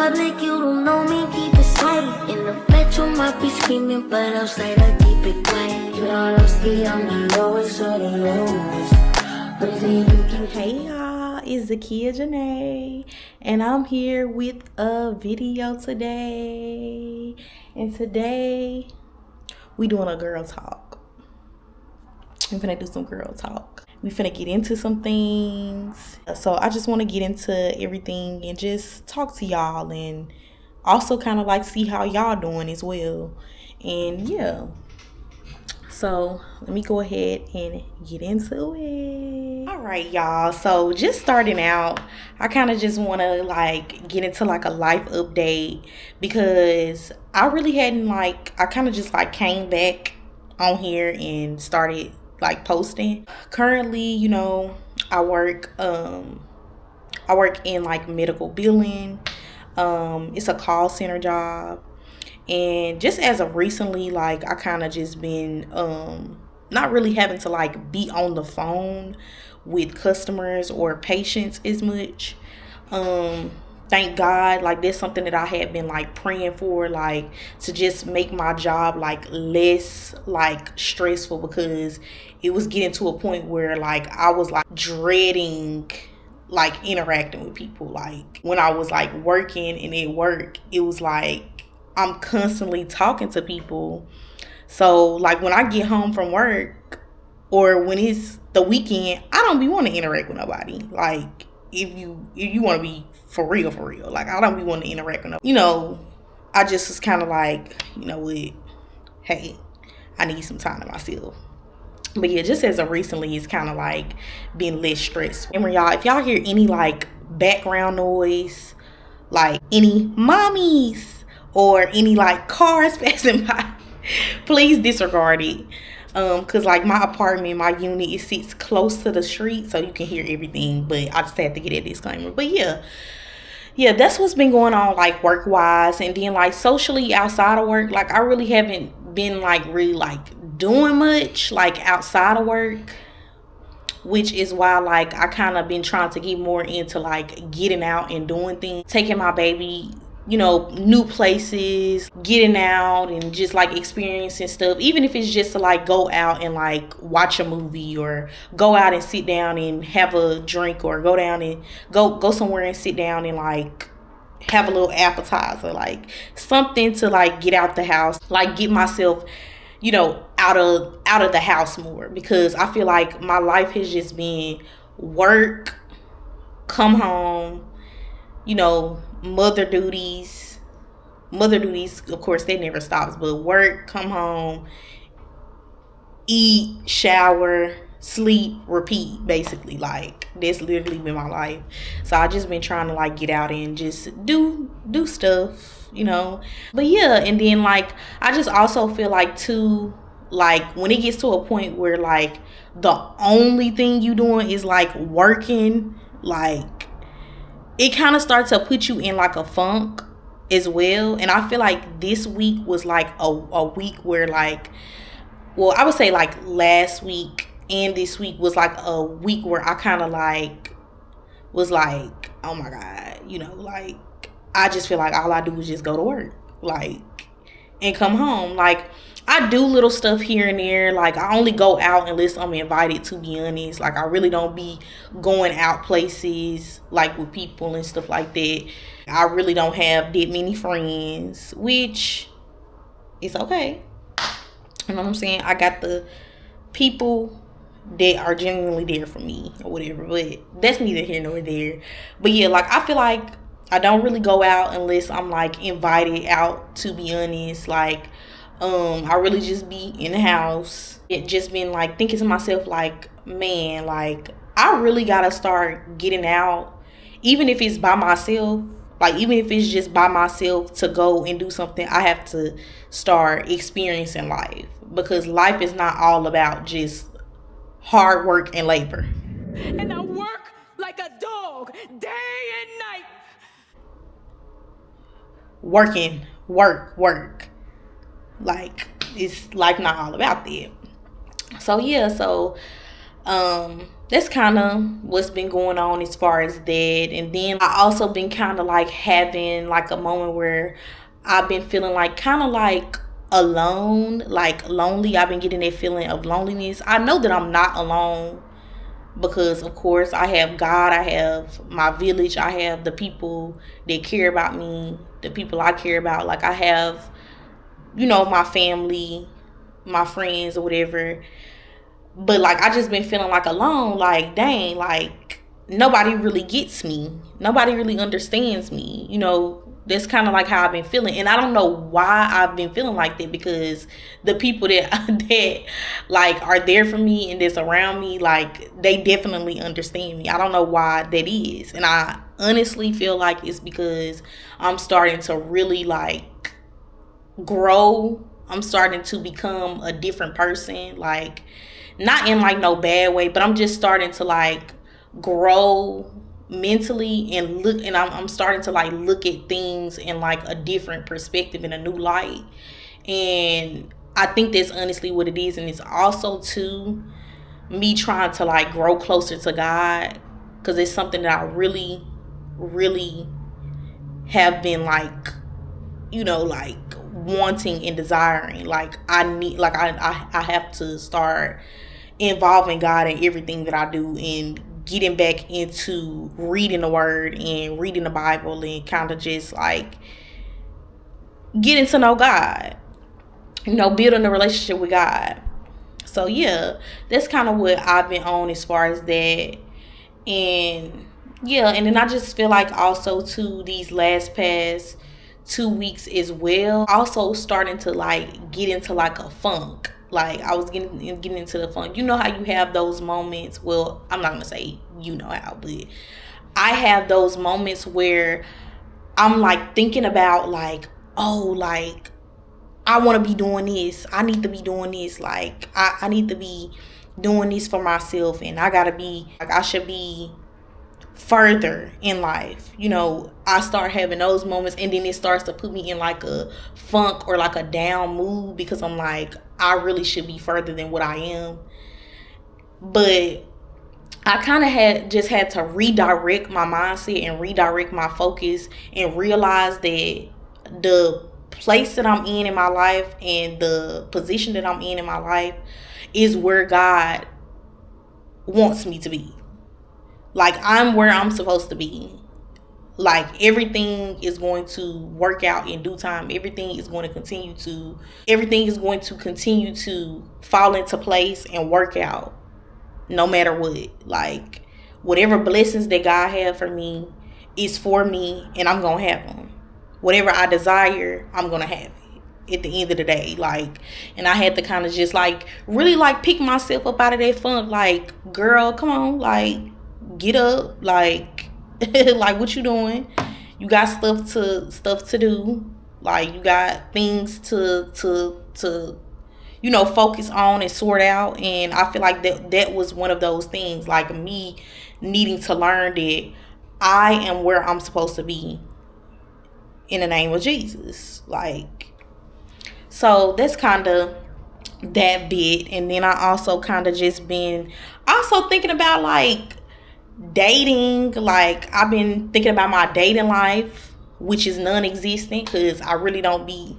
public, you don't know me, keep it silent. In the bedroom, I be screaming, but outside I keep it quiet. You don't know, see, I'm the lowest of the lowest. Hey y'all, it's Zakia Janae, and I'm here with a video today. And today, we doing a girl talk. I'm finna do some girl talk. We finna get into some things. So I just want to get into everything and just talk to y'all, and also kind of like see how y'all doing as well. And yeah. So let me go ahead and get into it. All right, y'all. So just starting out, I kind of just want to like get into like a life update, because I really hadn't I kind of just like came back on here and started like posting. Currently, I work in like medical billing. It's a call center job. And just as of recently, like I kind of just been not really having to like be on the phone with customers or patients as much. Thank God, like that's something that I had been like praying for, like to just make my job like less like stressful, because it was getting to a point where like I was like dreading like interacting with people. Like when I was like working and at work, it was like I'm constantly talking to people. So like when I get home from work or when it's the weekend, I don't be want to interact with nobody. Like if you want to be for real, like I don't be wanting to interact with nobody. I just was kind of like, what? Hey, I need some time to myself. But yeah, just as of recently, it's kind of like being less stressful. Remember, y'all, if y'all hear any like background noise, like any mommies or any like cars passing by, please disregard it. Cause like my apartment, my unit, it sits close to the street, so you can hear everything. But I just had to get a disclaimer. But yeah, that's what's been going on like work wise. And then like socially outside of work, like I really haven't been like really like doing much like outside of work, which is why like I kind of been trying to get more into like getting out and doing things, taking my baby, new places, getting out and just like experiencing stuff, even if it's just to like go out and like watch a movie, or go out and sit down and have a drink, or go down and go somewhere and sit down and like have a little appetizer, like something to like get out the house, like get myself out of the house more, because I feel like my life has just been work, come home, mother duties, of course that never stops, but work, come home, eat, shower, sleep, repeat, basically. Like that's literally been my life. So I just been trying to like get out and just do stuff, but yeah. And then like I just also feel like too, like when it gets to a point where like the only thing you doing is like working, like it kind of starts to put you in like a funk as well. And I feel like this week was like a week where like, well, I would say like last week and this week was like a week where I kind of like was like, oh my God, like I just feel like all I do is just go to work, like, and come home. Like I do little stuff here and there. Like I only go out unless I'm invited, to be honest. Like I really don't be going out places like with people and stuff like that. I really don't have that many friends, which is okay. You know what I'm saying? I got the people that are genuinely there for me or whatever, but that's neither here nor there. But yeah, like I feel like I don't really go out unless I'm like invited out, to be honest. Like I really just be in the house. It just been like thinking to myself like, man, like I really gotta start getting out, even if it's by myself. Like even if it's just by myself to go and do something, I have to start experiencing life, because life is not all about just hard work and labor. And I work like a dog day and night. Working, work. Like it's life not all about that. So yeah, so That's kind of what's been going on as far as that. And then I also been kind of like having like a moment where I've been feeling like kind of like alone, like lonely. I've been getting that feeling of loneliness. I know that I'm not alone because of course I have God, I have my village, I have the people that care about me, the people I care about. Like I have, my family, my friends or whatever. But like I just been feeling like alone, like dang, like nobody really gets me. Nobody really understands me. That's kind of like how I've been feeling. And I don't know why I've been feeling like that, because the people that that like are there for me and that's around me, like they definitely understand me. I don't know why that is. And I honestly feel like it's because I'm starting to really like grow. I'm starting to become a different person, like not in like no bad way, but I'm just starting to like grow mentally and I'm starting to like look at things in like a different perspective, in a new light. And I think that's honestly what it is. And it's also too me trying to like grow closer to God, because it's something that I really have been like like wanting and desiring. Like I need, like I have to start involving God in everything that I do, and getting back into reading the word and reading the Bible, and kind of just like getting to know God, building a relationship with God. So yeah, that's kind of what I've been on as far as that. And yeah, and then I just feel like also too, these past 2 weeks as well, also starting to like get into like a funk. Like I was getting into the funk. How you have those moments, well, I'm not gonna say how, but I have those moments where I'm like thinking about like, oh, like I want to be doing this, I need to be doing this, like I need to be doing this for myself, and I gotta be like, I should be further in life. I start having those moments, and then it starts to put me in like a funk or like a down mood, because I'm like, I really should be further than what I am. But I kind of had to redirect my mindset and redirect my focus, and realize that the place that I'm in my life and the position that I'm in my life is where God wants me to be. Like I'm where I'm supposed to be. Like everything is going to work out in due time. Everything is going to continue to fall into place and work out, no matter what. Like whatever blessings that God had for me is for me, and I'm gonna have them. Whatever I desire, I'm gonna have it at the end of the day. Like, and I had to kind of just like really like pick myself up out of that funk. Like, girl, come on, like get up, like like what you doing? You got stuff to do. Like you got things to focus on and sort out. And I feel like that was one of those things, like me needing to learn that I am where I'm supposed to be in the name of Jesus. Like, so that's kind of that bit. And then I also kind of just been also thinking about like dating. Like I've been thinking about my dating life, which is non-existent, because I really don't be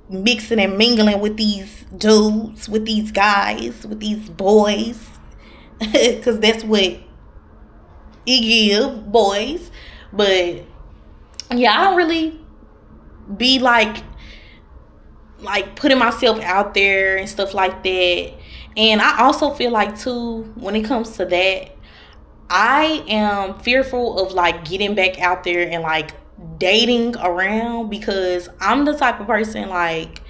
mixing and mingling with these dudes, with these guys, with these boys, because that's what it is, boys. But yeah, I don't really be like putting myself out there and stuff like that. And I also feel like too, when it comes to that, I am fearful of like getting back out there and like dating around, because I'm the type of person, like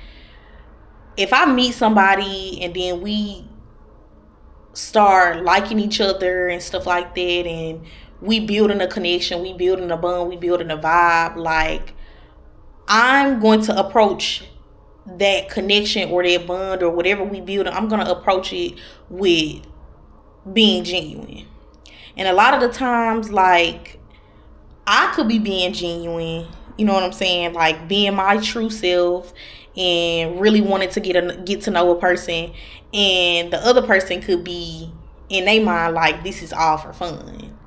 if I meet somebody and then we start liking each other and stuff like that, and we building a connection, we building a bond, we building a vibe, like I'm going to approach that connection or that bond or whatever we build, I'm going to approach it with being genuine. And a lot of the times, like, I could be being genuine, you know what I'm saying? Like, being my true self and really wanting to get to know a person. And the other person could be in their mind like this is all for fun.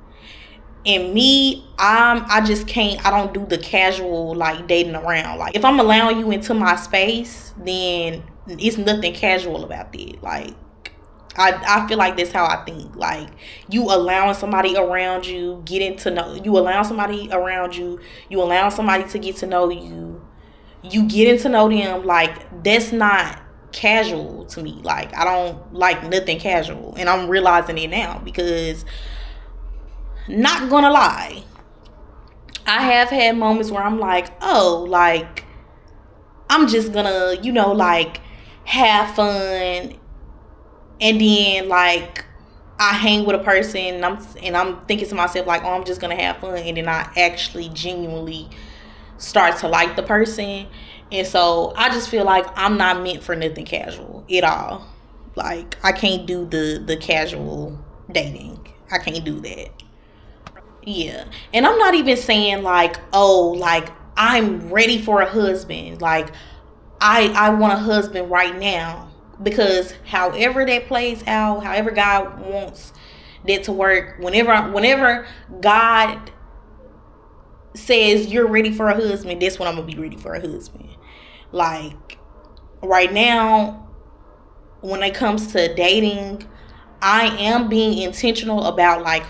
And me, I just can't, I don't do the casual like dating around. Like if I'm allowing you into my space, then it's nothing casual about that. Like I feel like that's how I think. Like you allowing somebody around you, you allow somebody around you, you allow somebody to get to know you, you getting to know them, like that's not casual to me. Like I don't like nothing casual, and I'm realizing it now because, not gonna lie, I have had moments where I'm like, oh, like I'm just gonna, like have fun, and then like I hang with a person and I'm thinking to myself like, oh, I'm just gonna have fun, and then I actually genuinely start to like the person. And so I just feel like I'm not meant for nothing casual at all. Like I can't do the casual dating. I can't do that. Yeah. And I'm not even saying like, oh, like I'm ready for a husband. Like I want a husband right now. Because however that plays out, however God wants that to work, whenever God says you're ready for a husband, that's when I'm gonna be ready for a husband. Like right now, when it comes to dating, I am being intentional about like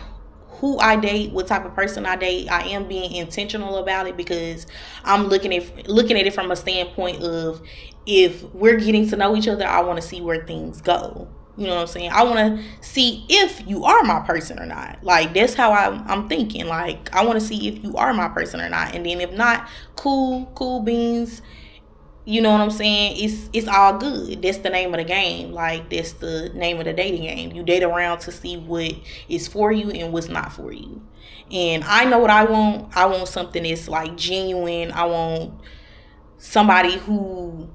who I date, what type of person I date. I am being intentional about it because I'm looking at it from a standpoint of, if we're getting to know each other, I want to see where things go. You know what I'm saying? I want to see if you are my person or not. Like that's how I'm thinking. Like I want to see if you are my person or not, and then if not, cool beans. You know what I'm saying? It's all good. That's the name of the game. Like that's the name of the dating game. You date around to see what is for you and what's not for you. And I know what I want. I want something that's like genuine. I want somebody who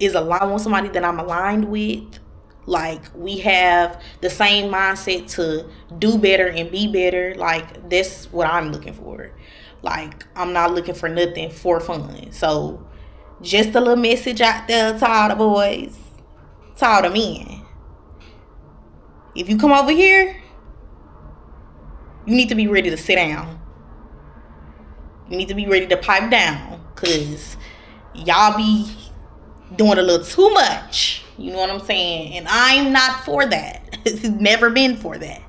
is aligned. I want somebody that I'm aligned with. Like we have the same mindset to do better and be better. Like that's what I'm looking for. Like I'm not looking for nothing for fun. So just a little message out there to all the boys, to all the men. If you come over here, you need to be ready to sit down. You need to be ready to pipe down, because y'all be doing a little too much. You know what I'm saying? And I'm not for that. It's never been for that.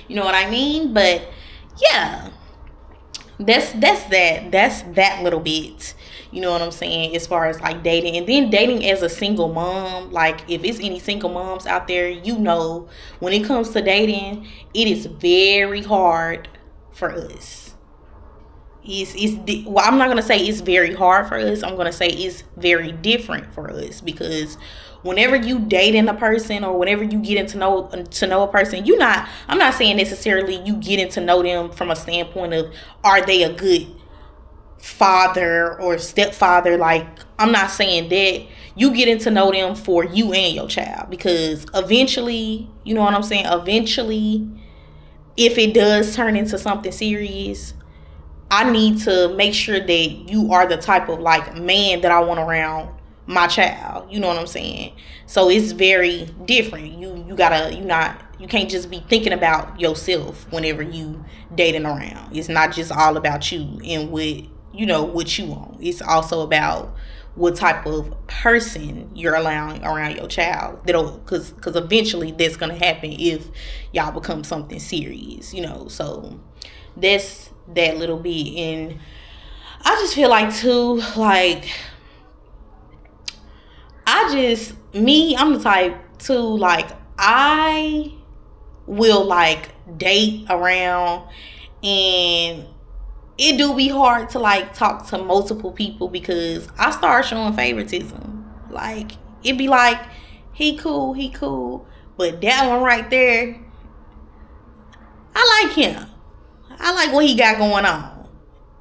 You know what I mean? But yeah, that's that little bit. You know what I'm saying? As far as like dating, and then dating as a single mom. Like if it's any single moms out there, you know, when it comes to dating, it is very hard for us. Well, I'm not gonna say it's very hard for us. I'm gonna say it's very different for us, because whenever you dating a person, or whenever you get to know a person, I'm not saying necessarily you getting to know them from a standpoint of, are they a good father or stepfather. Like I'm not saying that. You getting to know them for you and your child, because eventually, you know what I'm saying, eventually, if it does turn into something serious, I need to make sure that you are the type of like man that I want around my child. You know what I'm saying? So it's very different. You can't just be thinking about yourself whenever you dating around. It's not just all about you and what you want. It's also about what type of person you're allowing around your child. Because eventually that's gonna happen if y'all become something serious. So that's that little bit. And I just feel like too, like I'm the type to like, I will like date around, and it do be hard to like talk to multiple people, because I start showing favoritism. Like it be like, he cool, but that one right there, I like him. I like what he got going on.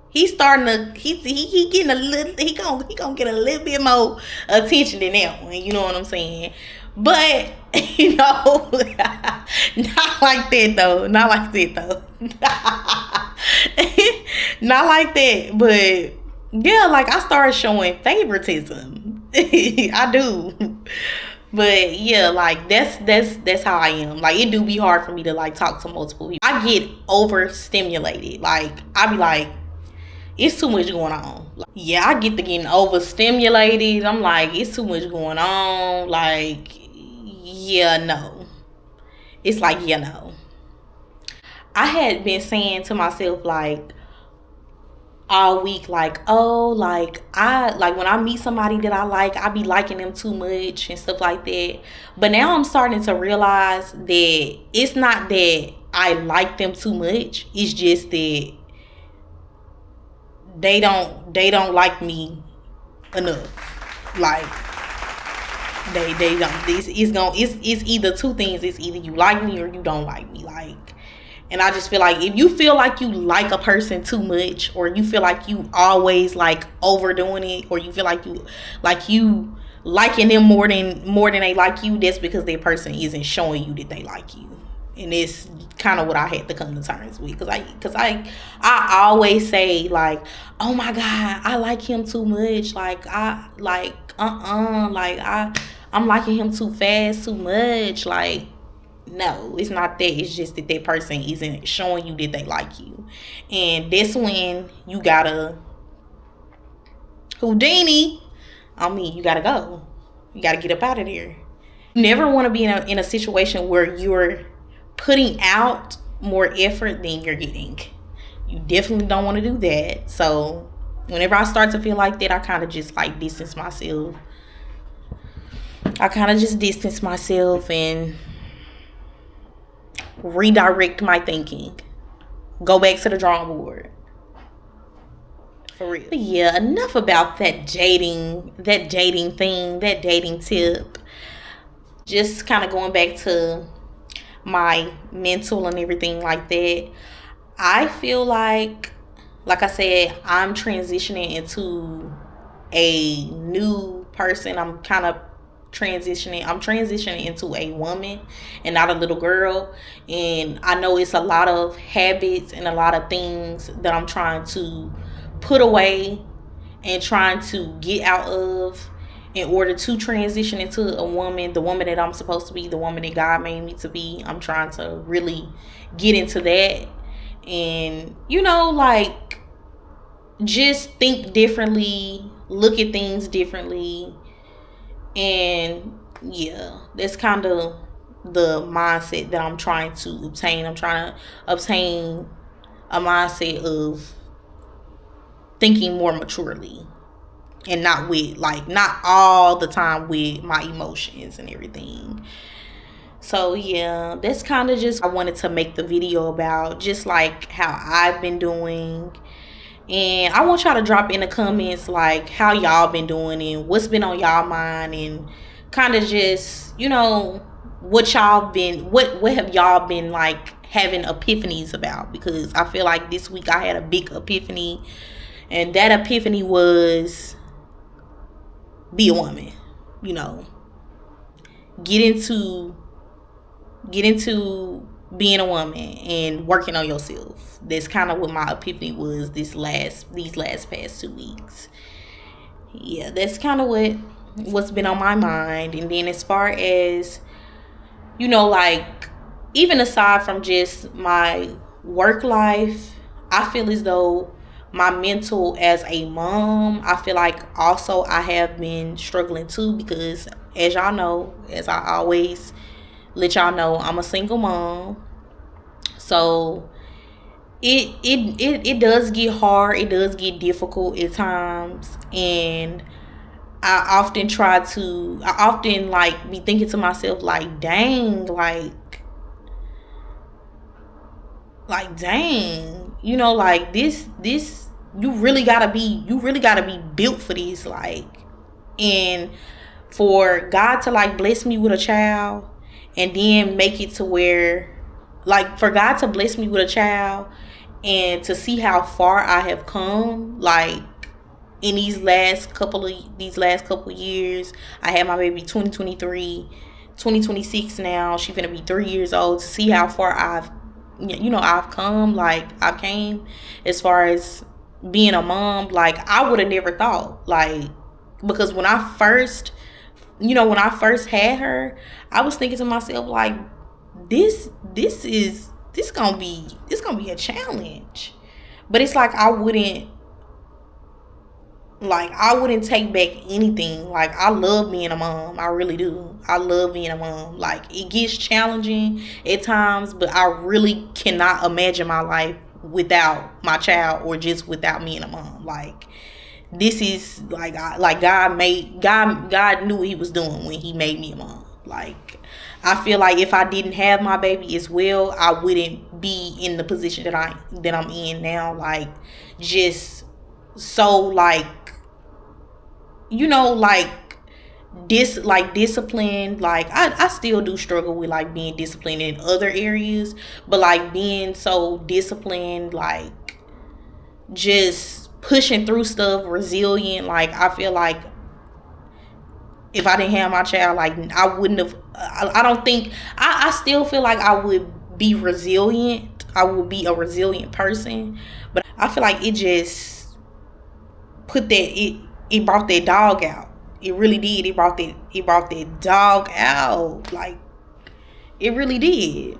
He's starting to he getting a little, he gonna get a little bit more attention than that one. You know what I'm saying? But not like that though. Not like that. But yeah, like I started showing favoritism. I do. But yeah, like that's how I am. Like it do be hard for me to like talk to multiple people. I get overstimulated. Like I be like, it's too much going on. Like, yeah, I get to getting overstimulated. I'm like, it's too much going on. Like, yeah, no. It's like, yeah, no. I had been saying to myself like all week, like, oh, like I like when I meet somebody that I like, I be liking them too much and stuff like that. But now I'm starting to realize that it's not that I like them too much. It's just that they don't like me enough. Like they don't. It's either two things. It's either you like me or you don't like me. Like, and I just feel like if you feel like you like a person too much, or you feel like you always like overdoing it, or you feel like you liking them more than they like you, that's because that person isn't showing you that they like you. And it's kind of what I had to come to terms with, because I always say like, oh my God, I like him too much. Like I'm liking him too fast, too much. Like, no, it's not that. It's just that that person isn't showing you that they like you, and that's when you gotta Houdini. I mean, you gotta go. You gotta get up out of there. You never want to be in a situation where you're putting out more effort than you're getting. You definitely don't want to do that. So whenever I start to feel like that, I kind of just like distance myself. And redirect my thinking. Go back to the drawing board. For real. But yeah, enough about that dating thing, that dating tip. Just kind of going back to my mental and everything like that. I feel like I said, I'm transitioning into a new person. I'm transitioning into a woman and not a little girl. And I know it's a lot of habits and a lot of things that I'm trying to put away and trying to get out of in order to transition into a woman, the woman that I'm supposed to be, the woman that God made me to be. I'm trying to really get into that. And, like, just think differently, look at things differently. And, yeah, that's kind of the mindset that I'm trying to obtain. I'm trying to obtain a mindset of thinking more maturely. And not all the time with my emotions and everything. So yeah, that's kind of just I wanted to make the video about, just like how I've been doing. And I want y'all to drop in the comments like how y'all been doing and what's been on y'all mind, and kind of just, what have y'all been like having epiphanies about, because I feel like this week I had a big epiphany, and that epiphany was be a woman. Get into being a woman and working on yourself. That's kind of what my epiphany was these last past 2 weeks. Yeah, that's kind of what's been on my mind. And then as far as, like, even aside from just my work life, I feel as though my mental as a mom, I feel like also I have been struggling too, because as y'all know, as I always let y'all know, I'm a single mom. So it does get hard. It does get difficult at times. And I often like be thinking to myself like, dang, dang, like this you really gotta be built for this. Like, and for God to like bless me with a child, and then make it to where, like, for God to bless me with a child and to see how far I have come, like, in these last couple of years. I had my baby 2023, 2026 now. She's gonna be 3 years old. To see how far I've come, like, I came as far as being a mom. Like, I would have never thought, like, because when I first you know, when I first had her, I was thinking to myself like, this gonna be a challenge. But it's like I wouldn't take back anything. Like, I love being a mom. I really do. I love being a mom. Like, it gets challenging at times, but I really cannot imagine my life without my child or just without being a mom. Like, this is like God knew what he was doing when he made me a mom. Like, I feel like if I didn't have my baby as well, I wouldn't be in the position that I'm in now. Like, just so, like, you know, like disciplined. Like, I still do struggle with like being disciplined in other areas, but like being so disciplined, like just pushing through stuff, resilient. Like, I feel like if I didn't have my child, like, I wouldn't have, I don't think, I still feel like I would be resilient. I would be a resilient person, but I feel like it just it brought that dog out. It really did. It brought that dog out. Like, it really did.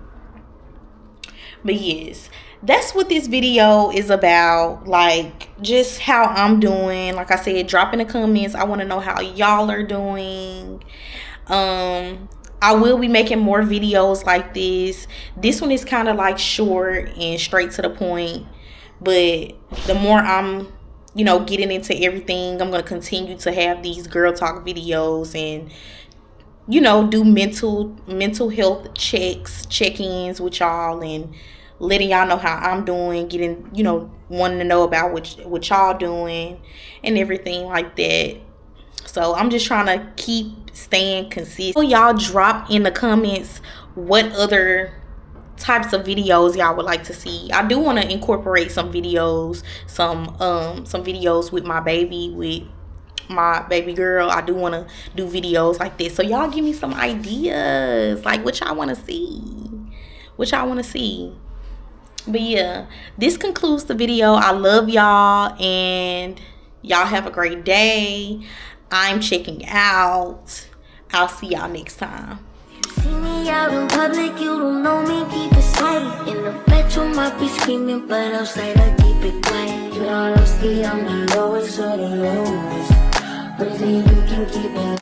But yes, that's what this video is about. Like, just how I'm doing. Like I said, drop in the comments. I want to know how y'all are doing. I will be making more videos like this. This one is kind of like short and straight to the point, but the more I'm, you know, getting into everything, I'm going to continue to have these girl talk videos and, you know, do mental health check-ins with y'all and letting y'all know how I'm doing, getting, you know, wanting to know about what y'all doing and everything like that. So I'm just trying to keep staying consistent. So y'all drop in the comments what other types of videos y'all would like to see. I do want to incorporate some videos, some videos with my baby girl. I do want to do videos like this. So y'all give me some ideas, like what y'all want to see. But yeah, this concludes the video. I love y'all and y'all have a great day. I'm checking out. I'll see y'all next time. See me out in public, you don't know me, keep it silent. In the bedroom, I be screaming, but outside I keep it quiet. You know, I'm the lowest or the lowest, but then you can keep it.